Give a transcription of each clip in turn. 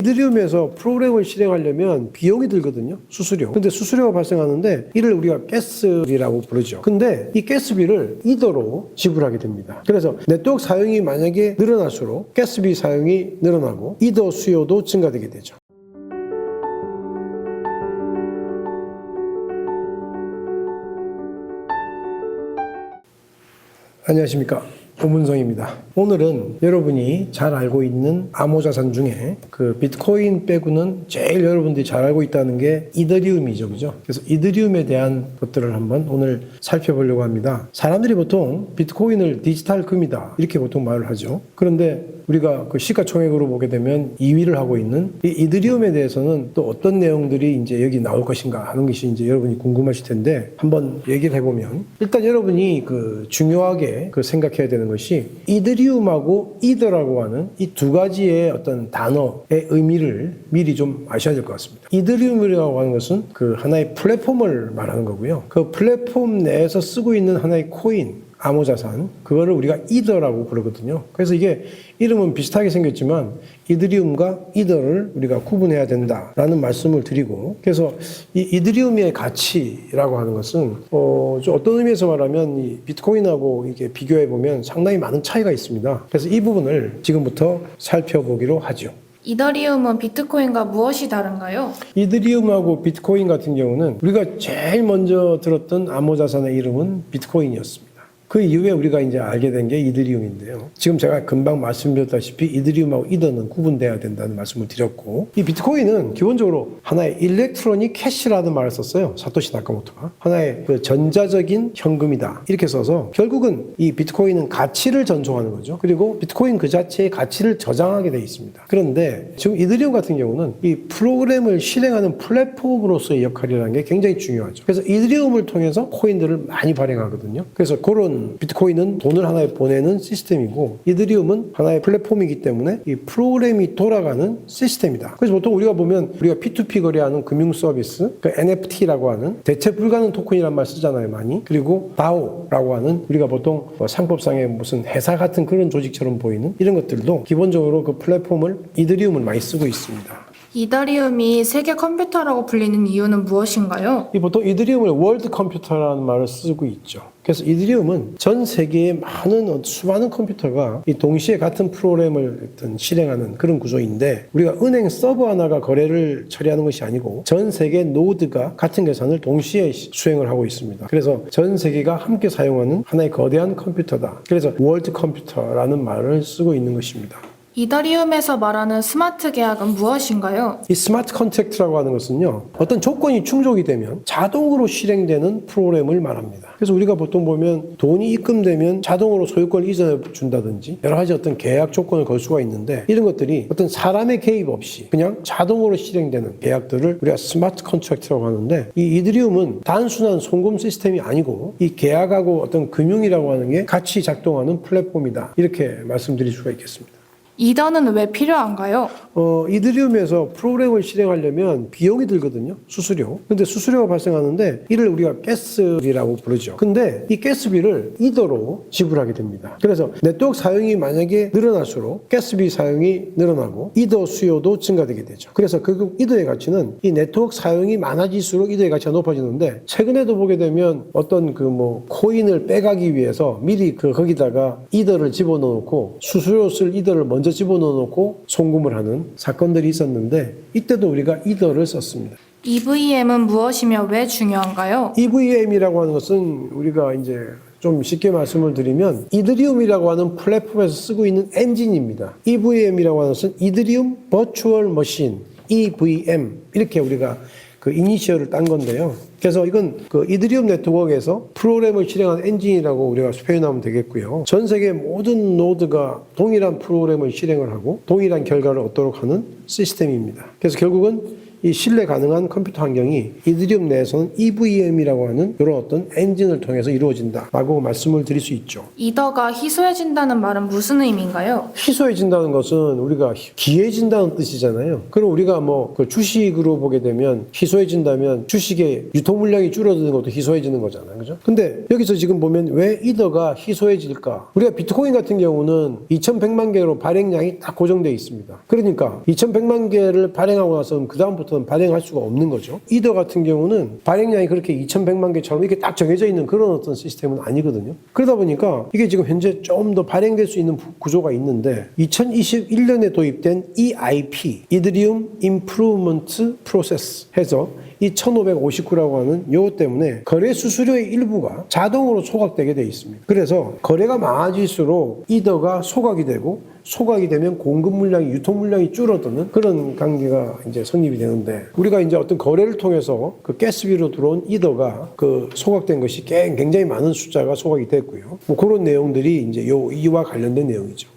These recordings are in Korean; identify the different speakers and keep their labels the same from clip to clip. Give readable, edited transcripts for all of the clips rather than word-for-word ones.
Speaker 1: 이더리움에서 프로그램을 실행하려면 비용이 들거든요. 수수료. 근데 수수료가 발생하는데 이를 우리가 가스비라고 부르죠. 근데 이 가스비를 이더로 지불하게 됩니다. 그래서 네트워크 사용이 만약에 늘어날수록 가스비 사용이 늘어나고 이더 수요도 증가되게 되죠. 안녕하십니까. 오문성입니다. 오늘은 여러분이 잘 알고 있는 암호자산 중에 그 비트코인 빼고는 제일 여러분들이 잘 알고 있다는 게 이더리움이죠. 그죠? 그래서 이더리움에 대한 것들을 한번 오늘 살펴보려고 합니다. 사람들이 보통 비트코인을 디지털 금이다 이렇게 보통 말을 하죠. 그런데 우리가 그 시가총액으로 보게 되면 2위를 하고 있는 이 이더리움에 대해서는 또 어떤 내용들이 이제 여기 나올 것인가 하는 것이 이제 여러분이 궁금하실 텐데 한번 얘기를 해보면 일단 여러분이 그 중요하게 그 생각해야 되는 것이 이더리움하고 이더라고 하는 이 두 가지의 어떤 단어의 의미를 미리 좀 아셔야 될 것 같습니다. 이더리움이라고 하는 것은 그 하나의 플랫폼을 말하는 거고요. 그 플랫폼 내에서 쓰고 있는 하나의 코인 암호자산, 그거를 우리가 이더라고 부르거든요. 그래서 이게 이름은 비슷하게 생겼지만 이더리움과 이더를 우리가 구분해야 된다라는 말씀을 드리고, 그래서 이 이더리움의 가치라고 하는 것은 좀 어떤 의미에서 말하면 이 비트코인하고 이게 비교해 보면 상당히 많은 차이가 있습니다. 그래서 이 부분을 지금부터 살펴보기로 하죠.
Speaker 2: 이더리움은 비트코인과 무엇이 다른가요?
Speaker 1: 이더리움하고 비트코인 같은 경우는 우리가 제일 먼저 들었던 암호자산의 이름은 비트코인이었습니다. 그 이후에 우리가 이제 알게 된 게 이더리움인데요. 지금 제가 금방 말씀드렸다시피 이더리움하고 이더는 구분돼야 된다는 말씀을 드렸고, 이 비트코인은 기본적으로 하나의 일렉트로닉 캐시라는 말을 썼어요. 사토시 나카모토가. 하나의 그 전자적인 현금이다. 이렇게 써서 결국은 이 비트코인은 가치를 전송하는 거죠. 그리고 비트코인 그 자체의 가치를 저장하게 돼 있습니다. 그런데 지금 이더리움 같은 경우는 이 프로그램을 실행하는 플랫폼으로서의 역할이라는 게 굉장히 중요하죠. 그래서 이더리움을 통해서 코인들을 많이 발행하거든요. 그래서 그런 비트코인은 돈을 하나에 보내는 시스템이고 이더리움은 하나의 플랫폼이기 때문에 이 프로그램이 돌아가는 시스템이다. 그래서 보통 우리가 보면 우리가 P2P 거래하는 금융 서비스, 그 NFT라고 하는 대체 불가능 토큰이란 말 쓰잖아요, 많이. 그리고 DAO라고 하는 우리가 보통 상법상의 무슨 회사 같은 그런 조직처럼 보이는 이런 것들도 기본적으로 그 플랫폼을 이더리움을 많이 쓰고 있습니다.
Speaker 2: 이더리움이 세계 컴퓨터라고 불리는 이유는 무엇인가요?
Speaker 1: 보통 이더리움을 월드 컴퓨터라는 말을 쓰고 있죠. 그래서 이더리움은 전 세계의 수많은 컴퓨터가 이 동시에 같은 프로그램을 실행하는 그런 구조인데, 우리가 은행 서버 하나가 거래를 처리하는 것이 아니고 전 세계 노드가 같은 계산을 동시에 수행을 하고 있습니다. 그래서 전 세계가 함께 사용하는 하나의 거대한 컴퓨터다. 그래서 월드 컴퓨터라는 말을 쓰고 있는 것입니다.
Speaker 2: 이더리움에서 말하는 스마트 계약은 무엇인가요?
Speaker 1: 이 스마트 컨트랙트라고 하는 것은요, 어떤 조건이 충족이 되면 자동으로 실행되는 프로그램을 말합니다. 그래서 우리가 보통 보면 돈이 입금되면 자동으로 소유권을 이전해 준다든지 여러 가지 어떤 계약 조건을 걸 수가 있는데, 이런 것들이 어떤 사람의 개입 없이 그냥 자동으로 실행되는 계약들을 우리가 스마트 컨트랙트라고 하는데, 이 이더리움은 단순한 송금 시스템이 아니고 이 계약하고 어떤 금융이라고 하는 게 같이 작동하는 플랫폼이다. 이렇게 말씀드릴 수가 있겠습니다.
Speaker 2: 이더는 왜 필요한가요?
Speaker 1: 이더리움에서 프로그램을 실행하려면 비용이 들거든요. 수수료. 근데 수수료가 발생하는데 이를 우리가 가스비라고 부르죠. 근데 이 가스비를 이더로 지불하게 됩니다. 그래서 네트워크 사용이 만약에 늘어날수록 가스비 사용이 늘어나고 이더 수요도 증가되게 되죠. 그래서 결국 이더의 가치는 이 네트워크 사용이 많아질수록 이더의 가치가 높아지는데, 최근에도 보게 되면 어떤 코인을 빼가기 위해서 미리 거기다가 이더를 집어넣고 수수료 쓸 이더를 먼저 집어넣고 송금을 하는 사건들이 있었는데, 이때도 우리가 이더를 썼습니다.
Speaker 2: EVM은 무엇이며 왜 중요한가요?
Speaker 1: EVM이라고 하는 것은 우리가 이제 좀 쉽게 말씀을 드리면 이더리움이라고 하는 플랫폼에서 쓰고 있는 엔진입니다. EVM이라고 하는 것은 이더리움 버추얼 머신, EVM, 이렇게 우리가 그 이니셜을 딴 건데요. 그래서 이건 그 이더리움 네트워크에서 프로그램을 실행하는 엔진이라고 우리가 표현하면 되겠고요. 전 세계 모든 노드가 동일한 프로그램을 실행을 하고 동일한 결과를 얻도록 하는 시스템입니다. 그래서 결국은 이 신뢰 가능한 컴퓨터 환경이 이더리움 내에서는 EVM이라고 하는 이런 어떤 엔진을 통해서 이루어진다라고 말씀을 드릴 수 있죠.
Speaker 2: 이더가 희소해진다는 말은 무슨 의미인가요?
Speaker 1: 희소해진다는 것은 우리가 기해진다는 뜻이잖아요. 그럼 우리가 뭐 그 주식으로 보게 되면 희소해진다면 주식의 유통 물량이 줄어드는 것도 희소해지는 거잖아요. 그죠? 근데 여기서 지금 보면 왜 이더가 희소해질까? 우리가 비트코인 같은 경우는 2100만 개로 발행량이 딱 고정되어 있습니다. 그러니까 2100만 개를 발행하고 나서는 그다음부터는 발행할 수가 없는 거죠. 이더 같은 경우는 발행량이 그렇게 2100만 개처럼 이렇게 딱 정해져 있는 그런 어떤 시스템은 아니거든요. 그러다 보니까 이게 지금 현재 좀 더 발행될 수 있는 구조가 있는데 2021년에 도입된 EIP, 이더리움 임프루먼트 프로세스 해서 이 1559라고 하는 요거 때문에 거래 수수료의 일부가 자동으로 소각되게 되어 있습니다. 그래서 거래가 많아질수록 이더가 소각이 되고 소각이 되면 공급 물량이 유통 물량이 줄어드는 그런 관계가 이제 성립이 되는데 우리가 이제 어떤 거래를 통해서 그 가스비로 들어온 이더가 그 소각된 것이 굉장히 많은 숫자가 소각이 됐고요. 뭐 그런 내용들이 이제 이와 관련된 내용이죠.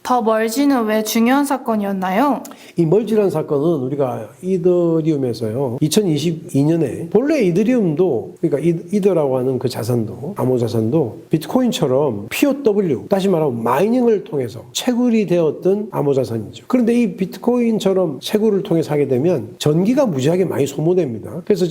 Speaker 2: 더 멀지는 왜 중요한 사건이었나요?
Speaker 1: 이 멀지라는 사건은 우리가 이더리움에서요 2022년에 본래 이더리움도 그러니까 이더라고 하는 그 자산도 암호자산도 비트코인처럼 POW 다시 말하면 마이닝을 통해서 채굴이 되었던 암호자산이죠. 그런데 이 비트코인처럼 채굴을 통해서 하게 되면 전기가 무지하게 많이 소모됩니다. 그래서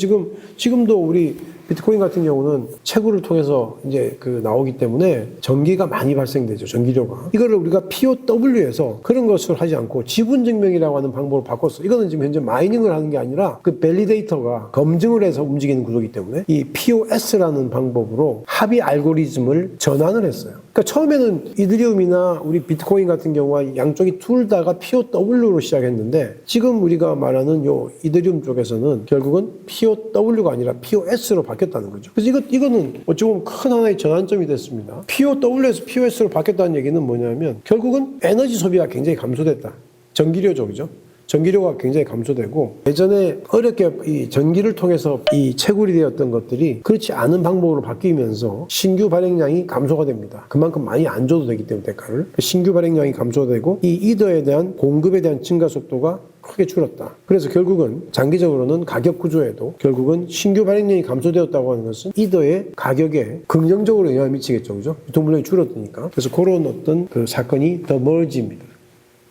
Speaker 1: 지금도 우리 비트코인 같은 경우는 채굴을 통해서 이제 그 나오기 때문에 전기가 많이 발생되죠. 전기료가. 이거를 우리가 POW에서 그런 것을 하지 않고 지분증명이라고 하는 방법을 바꿨어. 이거는 지금 현재 마이닝을 하는 게 아니라 그 밸리데이터가 검증을 해서 움직이는 구조이기 때문에 이 POS라는 방법으로 합의 알고리즘을 전환을 했어요. 그러니까 처음에는 이더리움이나 우리 비트코인 같은 경우와 양쪽이 둘 다가 POW로 시작했는데 지금 우리가 말하는 요 이더리움 쪽에서는 결국은 POW가 아니라 POS로 바뀌었다는 거죠. 그래서 이거는 어찌 보면 큰 하나의 전환점이 됐습니다. POW에서 POS로 바뀌었다는 얘기는 뭐냐면 결국은 에너지 소비가 굉장히 감소됐다. 전기료죠, 그죠? 전기료가 굉장히 감소되고 예전에 어렵게 이 전기를 통해서 이 채굴이 되었던 것들이 그렇지 않은 방법으로 바뀌면서 신규 발행량이 감소가 됩니다. 그만큼 많이 안 줘도 되기 때문에 대가를 신규 발행량이 감소되고 이 이더에 대한 공급에 대한 증가 속도가 크게 줄었다. 그래서 결국은 장기적으로는 가격 구조에도 결국은 신규 발행량이 감소되었다고 하는 것은 이더의 가격에 긍정적으로 영향을 미치겠죠, 그죠? 유통 물량이 줄어드니까. 그래서 그런 어떤 그 사건이 더 멀지입니다.